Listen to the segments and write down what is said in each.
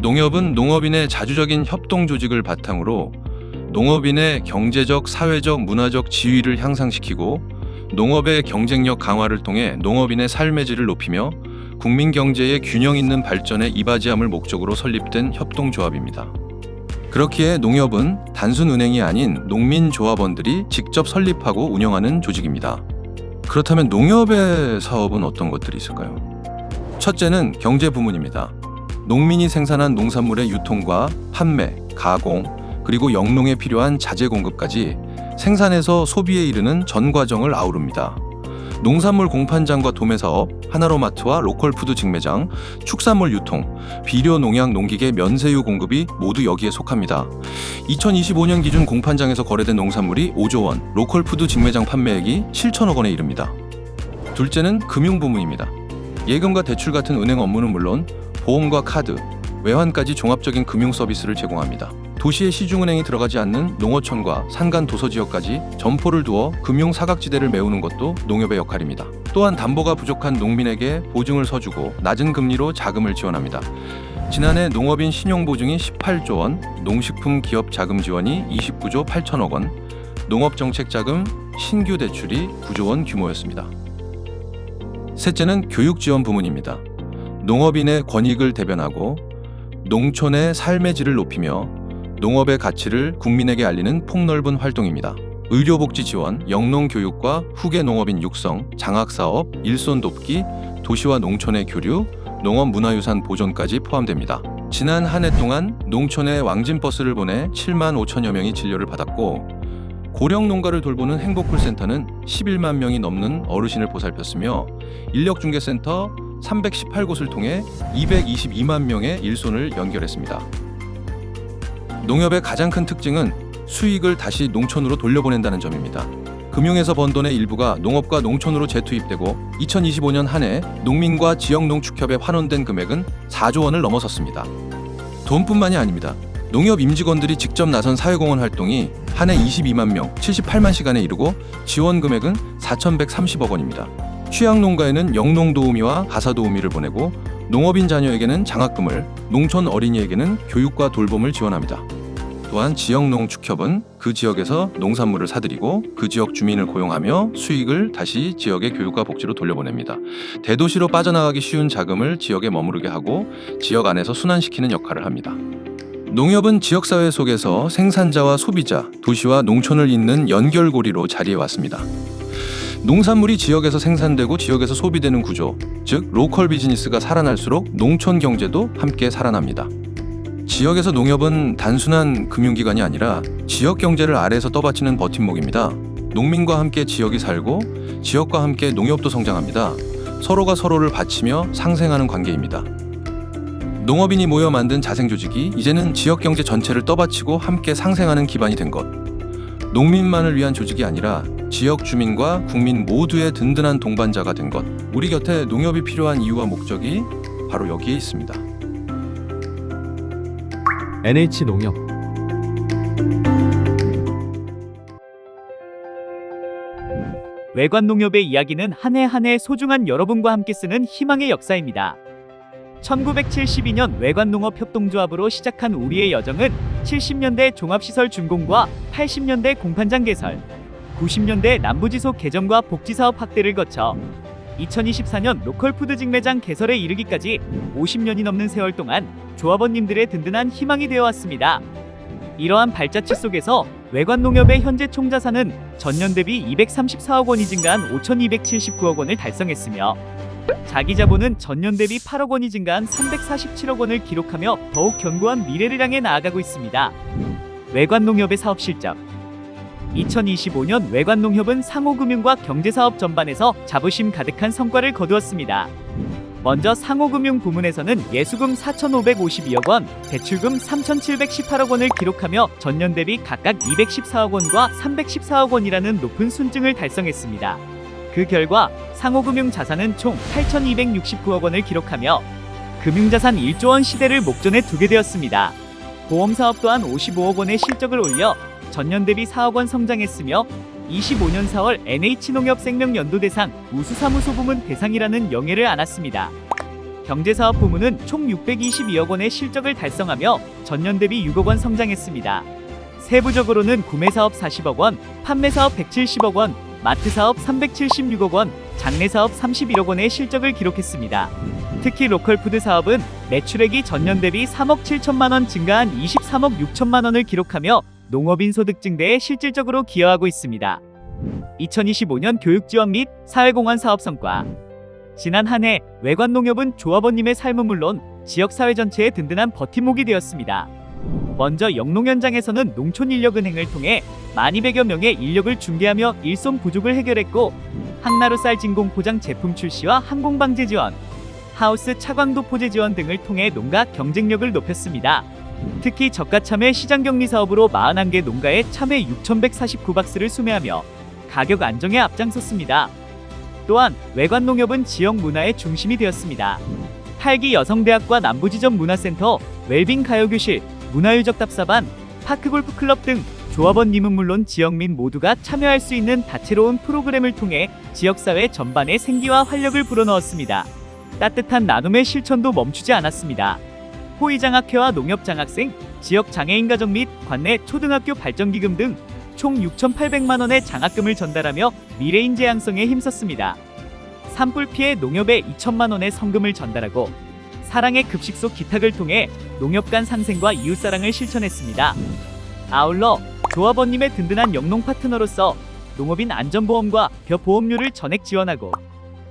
농협은 농업인의 자주적인 협동 조직을 바탕으로 농업인의 경제적, 사회적, 문화적 지위를 향상시키고 농업의 경쟁력 강화를 통해 농업인의 삶의 질을 높이며 국민 경제의 균형 있는 발전에 이바지함을 목적으로 설립된 협동조합입니다. 그렇기에 농협은 단순 은행이 아닌 농민조합원들이 직접 설립하고 운영하는 조직입니다. 그렇다면 농협의 사업은 어떤 것들이 있을까요? 첫째는 경제 부문입니다. 농민이 생산한 농산물의 유통과 판매, 가공, 그리고 영농에 필요한 자재 공급까지 생산에서 소비에 이르는 전 과정을 아우릅니다. 농산물 공판장과 도매사업, 하나로마트와 로컬푸드 직매장, 축산물 유통, 비료 농약 농기계 면세유 공급이 모두 여기에 속합니다. 2025년 기준 공판장에서 거래된 농산물이 5조 원, 로컬푸드 직매장 판매액이 7천억 원에 이릅니다. 둘째는 금융 부문입니다. 예금과 대출 같은 은행 업무는 물론 보험과 카드, 외환까지 종합적인 금융 서비스를 제공합니다. 도시의 시중은행이 들어가지 않는 농어촌과 산간 도서지역까지 점포를 두어 금융 사각지대를 메우는 것도 농협의 역할입니다. 또한 담보가 부족한 농민에게 보증을 서주고 낮은 금리로 자금을 지원합니다. 지난해 농업인 신용보증이 18조 원, 농식품 기업 자금 지원이 29조 8천억 원, 농업정책자금 신규 대출이 9조 원 규모였습니다. 셋째는 교육지원 부문입니다. 농업인의 권익을 대변하고 농촌의 삶의 질을 높이며 농업의 가치를 국민에게 알리는 폭넓은 활동입니다. 의료복지 지원, 영농교육과 후계 농업인 육성, 장학사업, 일손 돕기, 도시와 농촌의 교류, 농업문화유산 보존까지 포함됩니다. 지난 한 해 동안 농촌에 왕진버스를 보내 7만 5천여 명이 진료를 받았고 고령 농가를 돌보는 행복풀센터는 11만 명이 넘는 어르신을 보살폈으며 인력중개센터 318곳을 통해 222만 명의 일손을 연결했습니다. 농협의 가장 큰 특징은 수익을 다시 농촌으로 돌려보낸다는 점입니다. 금융에서 번 돈의 일부가 농업과 농촌으로 재투입되고 2025년 한 해 농민과 지역농축협에 환원된 금액은 4조 원을 넘어섰습니다. 돈뿐만이 아닙니다. 농협 임직원들이 직접 나선 사회공헌 활동이 한 해 22만 명, 78만 시간에 이르고 지원 금액은 4,130억 원입니다. 취약농가에는 영농도우미와 가사도우미를 보내고 농업인 자녀에게는 장학금을, 농촌 어린이에게는 교육과 돌봄을 지원합니다. 또한 지역농축협은 그 지역에서 농산물을 사들이고 그 지역 주민을 고용하며 수익을 다시 지역의 교육과 복지로 돌려보냅니다. 대도시로 빠져나가기 쉬운 자금을 지역에 머무르게 하고 지역 안에서 순환시키는 역할을 합니다. 농협은 지역사회 속에서 생산자와 소비자, 도시와 농촌을 잇는 연결고리로 자리해왔습니다. 농산물이 지역에서 생산되고 지역에서 소비되는 구조, 즉 로컬 비즈니스가 살아날수록 농촌 경제도 함께 살아납니다. 지역에서 농협은 단순한 금융기관이 아니라 지역 경제를 아래에서 떠받치는 버팀목입니다. 농민과 함께 지역이 살고 지역과 함께 농협도 성장합니다. 서로가 서로를 바치며 상생하는 관계입니다. 농업인이 모여 만든 자생조직이 이제는 지역 경제 전체를 떠받치고 함께 상생하는 기반이 된 것. 농민만을 위한 조직이 아니라 지역 주민과 국민 모두의 든든한 동반자가 된 것. 우리 곁에 농협이 필요한 이유와 목적이 바로 여기에 있습니다. NH농협. 외관농협의 이야기는 한 해 한 해 소중한 여러분과 함께 쓰는 희망의 역사입니다. 1972년 외관농업협동조합으로 시작한 우리의 여정은 70년대 종합시설 준공과 80년대 공판장 개설, 90년대 남부지소 개정과 복지사업 확대를 거쳐 2024년 로컬푸드 직매장 개설에 이르기까지 50년이 넘는 세월 동안 조합원님들의 든든한 희망이 되어왔습니다. 이러한 발자취 속에서 외관농협의 현재 총자산은 전년 대비 234억 원이 증가한 5,279억 원을 달성했으며 자기자본은 전년 대비 8억 원이 증가한 347억 원을 기록하며 더욱 견고한 미래를 향해 나아가고 있습니다. 외관농협의 사업 실적. 2025년 외관농협은 상호금융과 경제사업 전반에서 자부심 가득한 성과를 거두었습니다. 먼저 상호금융 부문에서는 예수금 4,552억 원, 대출금 3,718억 원을 기록하며 전년 대비 각각 214억 원과 314억 원이라는 높은 순증을 달성했습니다. 그 결과 상호금융 자산은 총 8,269억 원을 기록하며 금융자산 1조 원 시대를 목전에 두게 되었습니다. 보험사업 또한 55억 원의 실적을 올려 전년 대비 4억 원 성장했으며 25년 4월 NH농협 생명연도대상 우수사무소 부문 대상이라는 영예를 안았습니다. 경제사업 부문은 총 622억 원의 실적을 달성하며 전년 대비 6억 원 성장했습니다. 세부적으로는 구매사업 40억 원, 판매사업 170억 원, 마트사업 376억 원, 장례사업 31억 원의 실적을 기록했습니다. 특히 로컬푸드 사업은 매출액이 전년 대비 3억 7천만 원 증가한 23억 6천만 원을 기록하며 농업인 소득 증대에 실질적으로 기여하고 있습니다. 2025년 교육지원 및 사회공헌 사업 성과. 지난 한 해 외관농협은 조합원님의 삶은 물론 지역사회 전체의 든든한 버팀목이 되었습니다. 먼저 영농 현장에서는 농촌인력은행을 통해 12,000여 명의 인력을 중개하며 일손 부족을 해결했고, 항나루 쌀 진공 포장 제품 출시와 항공방제 지원, 하우스 차광도 포제 지원 등을 통해 농가 경쟁력을 높였습니다. 특히 저가 참외 시장격리 사업으로 41개 농가에 참외 6,149박스를 수매하며 가격 안정에 앞장섰습니다. 또한 외관농협은 지역 문화의 중심이 되었습니다. 팔기 여성대학과 남부지점 문화센터, 웰빙 가요교실, 문화유적 답사반, 파크골프 클럽 등 조합원님은 물론 지역민 모두가 참여할 수 있는 다채로운 프로그램을 통해 지역사회 전반에 생기와 활력을 불어넣었습니다. 따뜻한 나눔의 실천도 멈추지 않았습니다. 호위장학회와 농협장학생, 지역장애인 가정 및 관내 초등학교 발전기금 등 총 6,800만 원의 장학금을 전달하며 미래인재 양성에 힘썼습니다. 산불 피해 농협에 2천만 원의 성금을 전달하고 사랑의 급식소 기탁을 통해 농협 간 상생과 이웃사랑을 실천했습니다. 아울러 조합원님의 든든한 영농 파트너로서 농업인 안전보험과 벼보험료를 전액 지원하고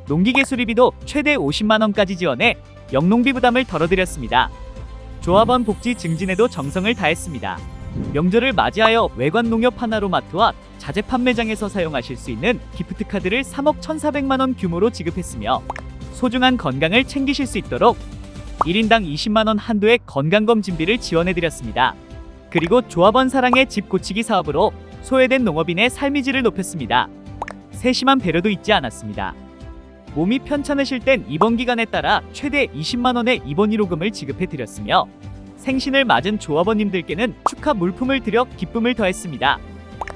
농기계 수리비도 최대 50만 원까지 지원해 영농비 부담을 덜어드렸습니다. 조합원 복지 증진에도 정성을 다했습니다. 명절을 맞이하여 외관농협 하나로마트와 자재 판매장에서 사용하실 수 있는 기프트카드를 3억 1,400만 원 규모로 지급했으며, 소중한 건강을 챙기실 수 있도록 1인당 20만 원 한도의 건강검진비를 지원해드렸습니다. 그리고 조합원 사랑의 집 고치기 사업으로 소외된 농업인의 삶의 질을 높였습니다. 세심한 배려도 잊지 않았습니다. 몸이 편찮으실 땐 입원 기간에 따라 최대 20만 원의 입원 위로금을 지급해드렸으며, 생신을 맞은 조합원님들께는 축하 물품을 드려 기쁨을 더했습니다.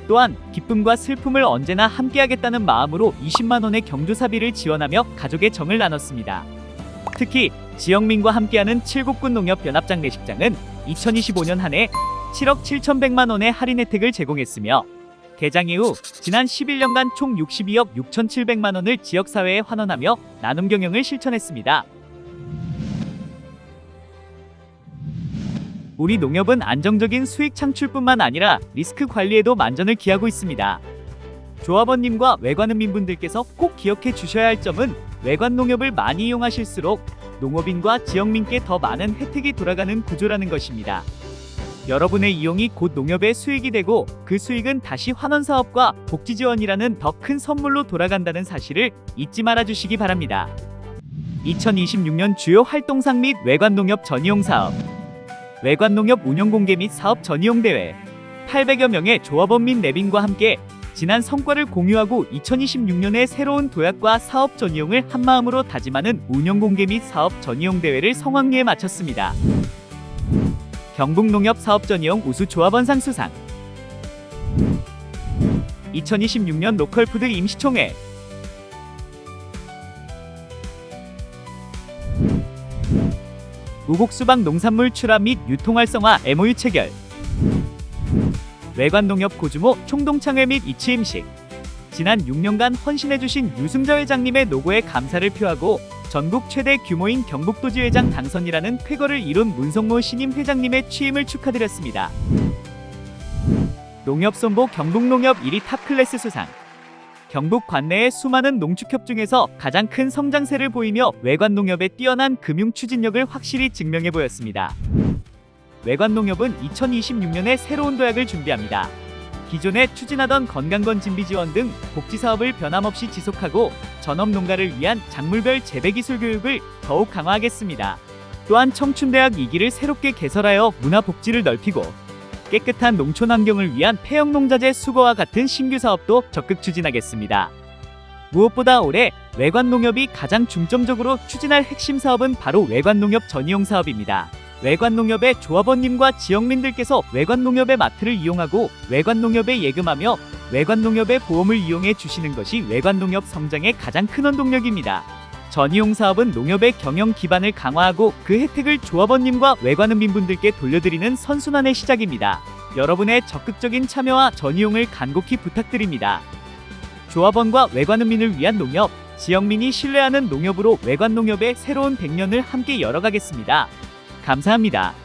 또한 기쁨과 슬픔을 언제나 함께하겠다는 마음으로 20만 원의 경조사비를 지원하며 가족의 정을 나눴습니다. 특히 지역민과 함께하는 칠곡군 농협 연합장례식장은 2025년 한 해 7억 7,100만 원의 할인 혜택을 제공했으며, 개장 이후 지난 11년간 총 62억 6,700만 원을 지역사회에 환원하며 나눔 경영을 실천했습니다. 우리 농협은 안정적인 수익 창출뿐만 아니라 리스크 관리에도 만전을 기하고 있습니다. 조합원님과 외관은민분들께서 꼭 기억해 주셔야 할 점은, 외관농협을 많이 이용하실수록 농업인과 지역민께 더 많은 혜택이 돌아가는 구조라는 것입니다. 여러분의 이용이 곧 농협의 수익이 되고 그 수익은 다시 환원사업과 복지지원이라는 더 큰 선물로 돌아간다는 사실을 잊지 말아주시기 바랍니다. 2026년 주요 활동상 및 외관농협 전이용 사업. 외관농협 운영공개 및 사업 전이용 대회. 800여 명의 조합원 및 내빈과 함께 지난 성과를 공유하고 2026년의 새로운 도약과 사업 전이용을 한마음으로 다짐하는 운영공개 및 사업 전이용 대회를 성황리에 마쳤습니다. 경북농협 사업 전이용 우수 조합원상 수상. 2026년 로컬푸드 임시총회. 우곡수박 농산물 출하 및 유통 활성화 MOU 체결. 외관농협 고주모 총동창회 및 이치임식. 지난 6년간 헌신해주신 유승자 회장님의 노고에 감사를 표하고 전국 최대 규모인 경북도지 회장 당선이라는 쾌거를 이룬 문성모 신임 회장님의 취임을 축하드렸습니다. 농협손보 경북농협 1위 탑클래스 수상. 경북 관내의 수많은 농축협 중에서 가장 큰 성장세를 보이며 외관농협의 뛰어난 금융 추진력을 확실히 증명해 보였습니다. 외관농협은 2026년에 새로운 도약을 준비합니다. 기존에 추진하던 건강검진비 지원 등 복지사업을 변함없이 지속하고 전업농가를 위한 작물별 재배기술 교육을 더욱 강화하겠습니다. 또한 청춘대학 2기를 새롭게 개설하여 문화복지를 넓히고 깨끗한 농촌 환경을 위한 폐형농자재 수거와 같은 신규 사업도 적극 추진하겠습니다. 무엇보다 올해 외관농협이 가장 중점적으로 추진할 핵심 사업은 바로 외관농협 전이용 사업입니다. 외관농협의 조합원님과 지역민들께서 외관농협의 마트를 이용하고 외관농협에 예금하며 외관농협의 보험을 이용해 주시는 것이 외관농협 성장의 가장 큰 원동력입니다. 전이용 사업은 농협의 경영 기반을 강화하고 그 혜택을 조합원님과 외관은민분들께 돌려드리는 선순환의 시작입니다. 여러분의 적극적인 참여와 전이용을 간곡히 부탁드립니다. 조합원과 외관은민을 위한 농협, 지역민이 신뢰하는 농협으로 외관농협의 새로운 100년을 함께 열어가겠습니다. 감사합니다.